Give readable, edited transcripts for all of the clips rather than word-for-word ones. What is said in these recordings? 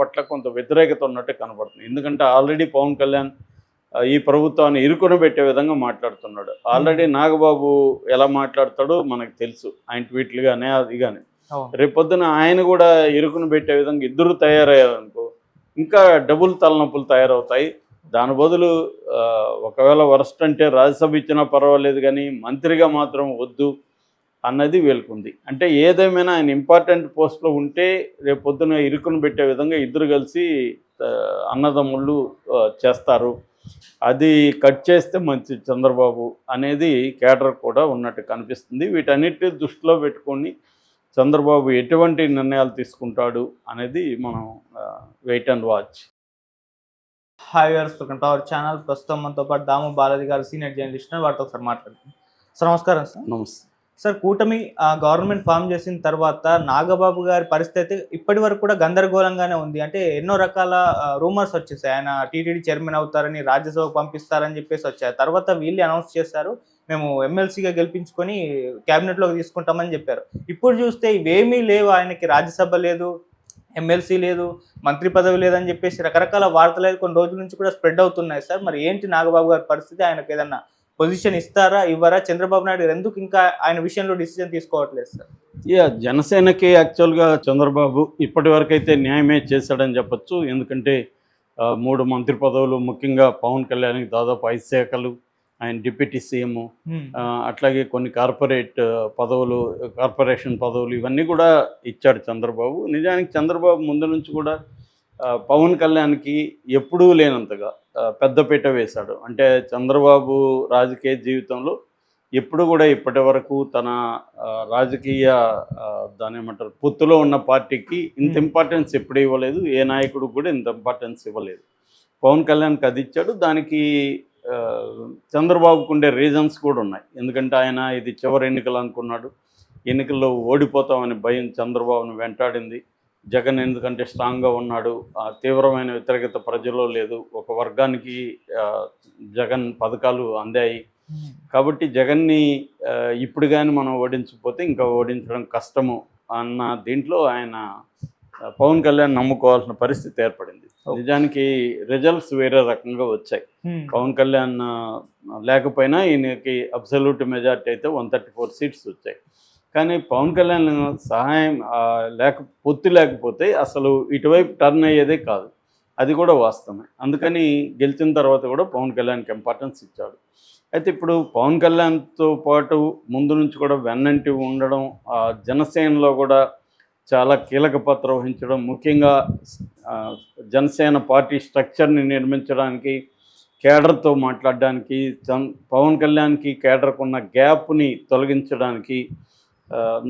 పట్ల కొంత వ్యతిరేకత ఉన్నట్టు కనబడుతుంది. ఎందుకంటే ఆల్రెడీ పవన్ కళ్యాణ్ ఈ ప్రభుత్వాన్ని ఇరుకున పెట్టే విధంగా మాట్లాడుతున్నాడు. ఆల్రెడీ నాగబాబు ఎలా మాట్లాడతాడో మనకు తెలుసు. ఆయన ట్వీట్లు కానీ అది కానీ. రేపొద్దున ఆయన కూడా ఇరుకున పెట్టే విధంగా ఇద్దరు తయారయ్యారనుకో ఇంకా డబుల్ తలనొప్పులు తయారవుతాయి. దాని బదులు ఒకవేళ వరస్ట్ అంటే రాజ్యసభ ఇచ్చినా పర్వాలేదు కానీ మంత్రిగా మాత్రం వద్దు అన్నది వీళ్ళకుంది. అంటే ఏదేమైనా ఆయన ఇంపార్టెంట్ పోస్ట్లో ఉంటే రేపు పొద్దున ఇరుకును పెట్టే విధంగా ఇద్దరు కలిసి అన్నదమ్ముళ్ళు చేస్తారు. అది కట్ చేస్తే మంచి చంద్రబాబు అనేది కేడర్ కూడా ఉన్నట్టు కనిపిస్తుంది. వీటన్నిటి దృష్టిలో పెట్టుకొని చంద్రబాబు ఎటువంటి నిర్ణయాలు తీసుకుంటాడు అనేది మనం wait and watch. Hi viewers, welcome to our channel. ప్రస్తుతం మనతో పాటు దాము బాలాజీ గారు సీనియర్ జర్నలిస్ట్, వారితో ఒకసారి మాట్లాడుతున్నాం. సార్ నమస్కారం. సార్ నమస్తే సార్. కూటమి గవర్నమెంట్ ఫామ్ చేసిన తర్వాత నాగబాబు గారి పరిస్థితి ఇప్పటి వరకు కూడా గందరగోళంగానే ఉంది. అంటే ఎన్నో రకాల రూమర్స్ వచ్చేసాయి. ఆయన టీటీడీ చైర్మన్ అవుతారని, రాజ్యసభకు పంపిస్తారని చెప్పేసి వచ్చాయి. తర్వాత వీళ్ళే అనౌన్స్ చేశారు, మేము ఎమ్మెల్సీగా గెలిపించుకొని క్యాబినెట్లోకి తీసుకుంటామని చెప్పారు. ఇప్పుడు చూస్తే ఇవేమీ లేవు, ఆయనకి రాజ్యసభ లేదు, ఎమ్మెల్సీ లేదు, మంత్రి పదవి లేదని చెప్పేసి రకరకాల వార్తలు కొన్ని రోజుల నుంచి కూడా స్ప్రెడ్ అవుతున్నాయి. సార్ మరి ఏంటి నాగబాబు గారి పరిస్థితి? ఆయనకు ఏదన్నా పొజిషన్ ఇస్తారా, ఇవ్వరా? చంద్రబాబు నాయుడు ఎందుకు ఇంకా ఆయన విషయంలో డిసిజన్ తీసుకోవట్లేదు సార్? జనసేనకి యాక్చువల్గా చంద్రబాబు ఇప్పటి వరకు అయితే న్యాయమే చేశాడని చెప్పచ్చు. ఎందుకంటే 3 మంత్రి పదవులు, ముఖ్యంగా పవన్ కళ్యాణ్కి దాదాపు 5 శాఖలు, ఆయన డిప్యూటీ సీఎం, అట్లాగే కొన్ని కార్పొరేషన్ పదవులు ఇవన్నీ కూడా ఇచ్చాడు చంద్రబాబు. నిజానికి చంద్రబాబు ముందు నుంచి కూడా పవన్ కళ్యాణ్కి ఎప్పుడూ లేనంతగా పెద్దపీట వేశాడు. అంటే చంద్రబాబు రాజకీయ జీవితంలో ఎప్పుడు కూడా ఇప్పటి వరకు తన రాజకీయ దాని ఏమంటారు పొత్తులో ఉన్న పార్టీకి ఇంత ఇంపార్టెన్స్ ఎప్పుడు ఇవ్వలేదు. ఏ నాయకుడు కూడా ఇంత ఇంపార్టెన్స్ ఇవ్వలేదు. పవన్ కళ్యాణ్కి అది ఇచ్చాడు. దానికి చంద్రబాబుకు ఉండే రీజన్స్ కూడా ఉన్నాయి. ఎందుకంటే ఆయన ఇది చివరి ఎన్నికలు అనుకున్నాడు. ఎన్నికల్లో ఓడిపోతామని భయం చంద్రబాబును వెంటాడింది. జగన్ ఎందుకంటే స్ట్రాంగ్గా ఉన్నాడు, తీవ్రమైన వ్యతిరేకత ప్రజల్లో లేదు, ఒక వర్గానికి జగన్ పథకాలు అందాయి. కాబట్టి జగన్ని ఇప్పుడు కానీ మనం ఓడించకపోతే ఇంకా ఓడించడం కష్టము అన్న దీంట్లో ఆయన పవన్ కళ్యాణ్ నమ్ముకోవాల్సిన పరిస్థితి ఏర్పడింది. నిజానికి రిజల్ట్స్ వేరే రకంగా వచ్చాయి. పవన్ కళ్యాణ్ లేకపోయినా ఈయనకి అబ్సల్యూట్ మెజార్టీ అయితే 134 సీట్స్ వచ్చాయి. కానీ పవన్ కళ్యాణ్ సహాయం పొత్తు లేకపోతే అసలు ఇటువైపు టర్న్ అయ్యేదే కాదు. అది కూడా వాస్తవమే. అందుకని గెలిచిన తర్వాత కూడా పవన్ కళ్యాణ్కి ఇంపార్టెన్స్ ఇచ్చాడు. అయితే ఇప్పుడు పవన్ కళ్యాణ్తో పాటు ముందు నుంచి కూడా వెన్నంటి ఉండడం, జనసేనలో కూడా చాలా కీలక పాత్ర వహించడం, ముఖ్యంగా జనసేన పార్టీ స్ట్రక్చర్ని నిర్మించడానికి, కేడర్తో మాట్లాడడానికి, పవన్ కళ్యాణ్కి కేడర్కు ఉన్న గ్యాప్ని తొలగించడానికి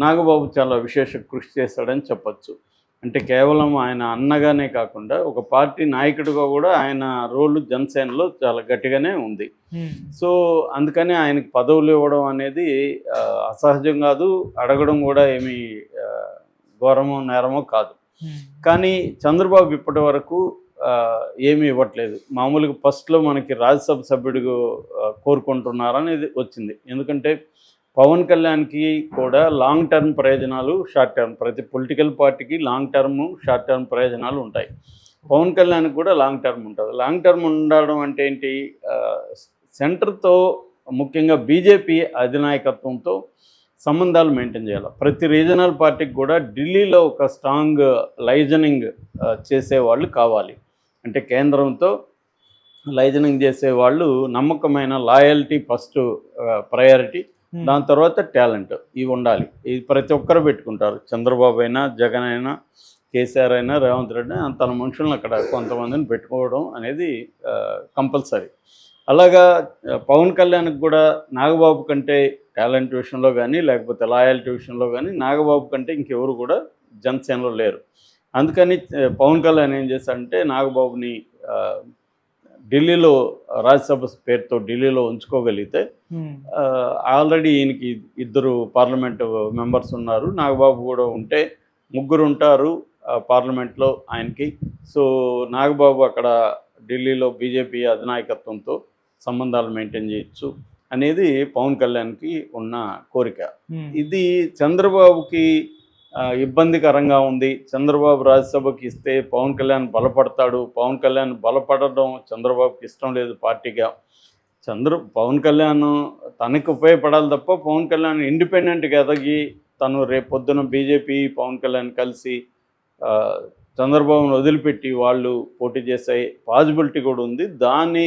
నాగబాబు చాలా విశేష కృషి చేశాడని చెప్పచ్చు. అంటే కేవలం ఆయన అన్నగానే కాకుండా ఒక పార్టీ నాయకుడిగా కూడా ఆయన రోలు జనసేనలో చాలా గట్టిగానే ఉంది. సో అందుకని ఆయనకి పదవులు ఇవ్వడం అనేది అసహజం కాదు, అడగడం కూడా ఏమీ ఘోరమో నేరమో కాదు. కానీ చంద్రబాబు ఇప్పటి వరకు ఏమీ ఇవ్వట్లేదు. మామూలుగా ఫస్ట్లో మనకి రాజ్యసభ సభ్యుడు కోరుకుంటున్నారనేది వచ్చింది. ఎందుకంటే పవన్ కళ్యాణ్కి కూడా లాంగ్ టర్మ్ ప్రయోజనాలు, షార్ట్ టర్మ్, ప్రతి పొలిటికల్ పార్టీకి లాంగ్ టర్మ్, షార్ట్ టర్మ్ ప్రయోజనాలు ఉంటాయి. పవన్ కళ్యాణ్కి కూడా లాంగ్ టర్మ్ ఉంటుంది. లాంగ్ టర్మ్ ఉండడం అంటే ఏంటి, సెంటర్తో ముఖ్యంగా బీజేపీ అధినాయకత్వంతో సంబంధాలు మెయింటైన్ చేయాలి. ప్రతి రీజనల్ పార్టీకి కూడా ఢిల్లీలో ఒక స్ట్రాంగ్ లైజనింగ్ చేసేవాళ్ళు కావాలి. అంటే కేంద్రంతో లైజనింగ్ చేసేవాళ్ళు, నమ్మకమైన లాయల్టీ ఫస్ట్ ప్రయారిటీ, దాని తర్వాత టాలెంట్, ఇవి ఉండాలి. ఇది ప్రతి ఒక్కరు పెట్టుకుంటారు. చంద్రబాబు అయినా, జగన్ అయినా, కేసీఆర్ అయినా, రేవంత్ రెడ్డి అయినా తన మనుషులను అక్కడ కొంతమందిని పెట్టుకోవడం అనేది కంపల్సరీ. అలాగా పవన్ కళ్యాణ్కి కూడా నాగబాబు కంటే టాలెంట్ విషయంలో కానీ, లేకపోతే లాయల్టీ విషయంలో కానీ నాగబాబు కంటే ఇంకెవరు కూడా జనసేనలో లేరు. అందుకని పవన్ కళ్యాణ్ ఏం చేశాడంటే నాగబాబుని ఢిల్లీలో రాజ్యసభ పేరుతో ఢిల్లీలో ఉంచుకోగలిగితే, ఆల్రెడీ ఈయనకి 2 పార్లమెంటు మెంబర్స్ ఉన్నారు, నాగబాబు కూడా ఉంటే 3 ఉంటారు పార్లమెంట్లో ఆయనకి. సో నాగబాబు అక్కడ ఢిల్లీలో బీజేపీ అధినాయకత్వంతో సంబంధాలు మెయింటైన్ చేయొచ్చు అనేది పవన్ కళ్యాణ్కి ఉన్న కోరిక. ఇది చంద్రబాబుకి ఇబ్బందికరంగా ఉంది. చంద్రబాబు రాజ్యసభకి ఇస్తే పవన్ కళ్యాణ్ బలపడతాడు. పవన్ కళ్యాణ్ బలపడడం చంద్రబాబుకి ఇష్టం లేదు పార్టీగా. పవన్ కళ్యాణ్ తనకి ఉపయోగపడాలి తప్ప పవన్ కళ్యాణ్ ఇండిపెండెంట్గా ఎదగి తను రేపొద్దున బీజేపీ పవన్ కళ్యాణ్ కలిసి చంద్రబాబును వదిలిపెట్టి వాళ్ళు పోటీ చేసే పాసిబిలిటీ కూడా ఉంది. దాన్ని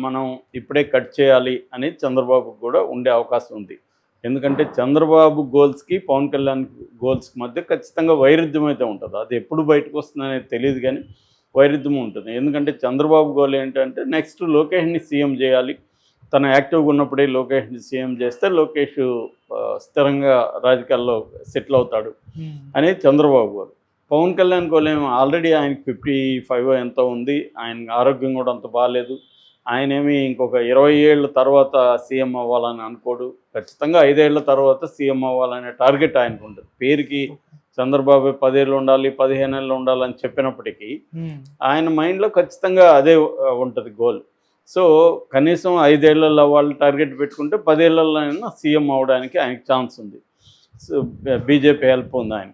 మనం ఇప్పుడే కట్ చేయాలి అని చంద్రబాబుకు కూడా ఉండే అవకాశం ఉంది. ఎందుకంటే చంద్రబాబు గోల్స్కి పవన్ కళ్యాణ్ గోల్స్కి మధ్య ఖచ్చితంగా వైరుధ్యం అయితే ఉంటుంది. అది ఎప్పుడు బయటకు వస్తుందనేది తెలియదు, కానీ వైరుధ్యం ఉంటుంది. ఎందుకంటే చంద్రబాబు గోల్ ఏంటంటే నెక్స్ట్ లోకేష్ని సీఎం చేయాలి. తను యాక్టివ్గా ఉన్నప్పుడే లోకేష్ని సీఎం చేస్తే లోకేష్ స్థిరంగా రాజకీయాల్లో సెటిల్ అవుతాడు అనేది చంద్రబాబు గోల్. పవన్ కళ్యాణ్ గోల్ ఏమో ఆల్రెడీ ఆయనకి 55 ఎంతో ఉంది. ఆయన ఆరోగ్యం కూడా అంత బాగాలేదు. ఆయనేమి ఇంకొక 20 ఏళ్ళ తర్వాత సీఎం అవ్వాలని అనుకోడు. ఖచ్చితంగా 5 ఏళ్ల తర్వాత సీఎం అవ్వాలనే టార్గెట్ ఆయనకు ఉంటుంది. పేరుకి చంద్రబాబు 10 ఏళ్ళు ఉండాలి, 15 ఏళ్ళు ఉండాలని చెప్పినప్పటికీ ఆయన మైండ్లో ఖచ్చితంగా అదే ఉంటుంది గోల్. సో కనీసం 5 ఏళ్లలో వాళ్ళు టార్గెట్ పెట్టుకుంటే 10 ఏళ్లలో అయినా సీఎం అవ్వడానికి ఆయనకి ఛాన్స్ ఉంది. సో బీజేపీ హెల్ప్ ఉంది ఆయన.